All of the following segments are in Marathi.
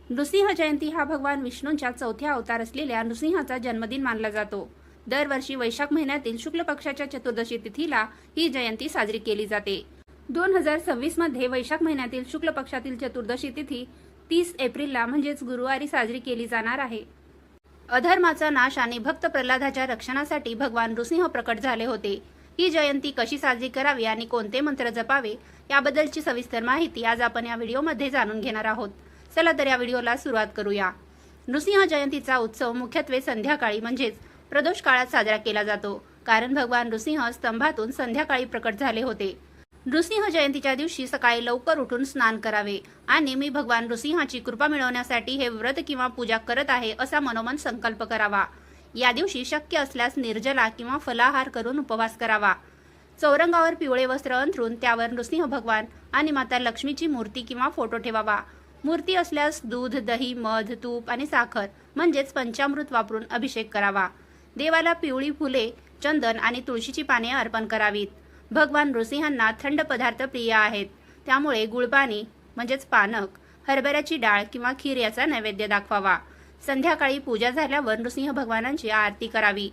नृसिंह जयंती हा भगवान विष्णूंचा चौथ्या अवतार असलेल्या नृसिंहाचा जन्मदिन मानला जातो। दरवर्षी वैशाख महिन्यातील शुक्ल पक्षाच्या चतुर्दशी तिथीला ही जयंती साजरी केली जाते। 2026 मध्ये वैशाख महिन्यातील शुक्ल पक्षातील चतुर्दशी तिथी 30 एप्रिलला म्हणजेच गुरुवारी साजरी केली जाणार आहे। अधर्माचा नाश आणि भक्त प्रल्हादाच्या रक्षणासाठी भगवान नृसिंह प्रकट झाले होते। ही जयंती कशी साजरी करावी आणि कोणते मंत्र जपावे याबद्दलची सविस्तर माहिती आज आपण या व्हिडिओमध्ये जाणून घेणार आहोत। चला तर या व्हिडिओला सुरुवात करूया। नृसिंह जयंतीचा उत्सव मुख्यत्वे संध्याकाळी म्हणजेच प्रदोष काळात साजरा केला जातो, कारण भगवान नृसिंह स्तंभातून संध्याकाळी प्रकट झाले होते। नृसिंह जयंतीच्या दिवशी सकाळी लवकर उठून स्नान करावे आणि मी भगवान नृसिंहाची कृपा मिळवण्यासाठी हे व्रत किंवा पूजा करत आहे असा मनोमन संकल्प करावा। या दिवशी शक्य असल्यास निर्जला किंवा फलाहार करून उपवास करावा। चौरंगावर पिवळे वस्त्र अंथरून त्यावर नृसिंह भगवान आणि माता लक्ष्मीची मूर्ती किंवा फोटो ठेवावा। मूर्ती असल्यास दूध, दही, मध, तूप आणि साखर म्हणजेच पंचामृत वापरून अभिषेक करावा। देवाला पिवळी फुले, चंदन आणि तुळशीची पाने अर्पण करावीत। भगवान नृसिंहांना थंड पदार्थ प्रिय आहेत, त्यामुळे गुळपाणी म्हणजेच पानक, हरभऱ्याची डाळ किंवा खीर याचा नैवेद्य दाखवावा। संध्याकाळी पूजा झाल्यावर नृसिंह भगवानांची आरती करावी।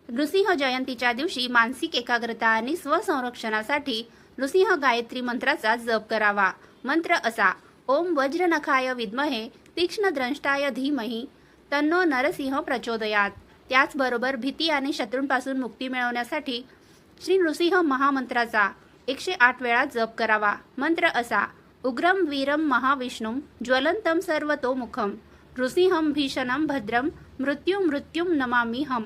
नृसिंह जयंतीच्या दिवशी मानसिक एकाग्रता आणि स्वसंरक्षणासाठी नृसिंह गायत्री मंत्राचा जप करावा। मंत्र असा: ओम वज्रनखाय विद्महे तीक्ष्णद्रष्टाय धीमहि तन्नो नरसिंह प्रचोदयात। त्याचबरोबर भीती आणि शत्रूंपासून मुक्ती मिळवण्यासाठी श्री नृसिंह महामंत्राचा 108 वेळा जप करावा। मंत्र असा: उग्रम वीरम महाविष्णुम ज्वलंतम सर्वतोमुखम नृसिंहम भीषणम भद्रम मृत्युम नमामि हम।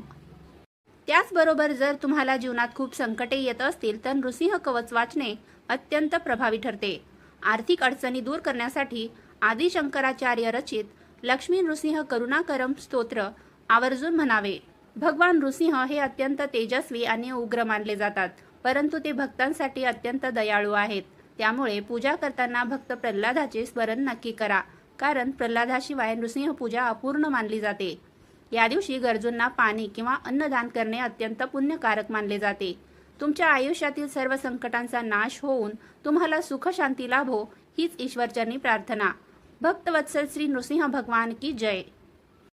त्याचबरोबर जर तुम्हाला जीवनात खूप संकटे येत असतील तर नृसिंह कवच वाचणे अत्यंत प्रभावी ठरते। आर्थिक अडचणी दूर करण्यासाठी आदि शंकराचार्य रचित लक्ष्मी नृसिंह करुणाकरम स्तोत्र आवर्जून म्हणावे। भगवान नृसिंह हे अत्यंत तेजस्वी आणि उग्र मानले जातात, परंतु ते भक्तांसाठी अत्यंत दयाळू आहेत। त्यामुळे पूजा करताना भक्त प्रल्हादाचे स्मरण नक्की करा, कारण प्रल्हादाशिवाय नृसिंह पूजा अपूर्ण मानली जाते। या दिवशी गरजूंना पाणी किंवा अन्नदान करणे अत्यंत पुण्यकारक मानले जाते। तुमच्या आयुष्यातील सर्व संकटांचा नाश होऊन तुम्हाला सुख शांती लाभो हीच ईश्वरचरणी प्रार्थना। भक्तवत्सल श्री नृसिंह भगवान की जय।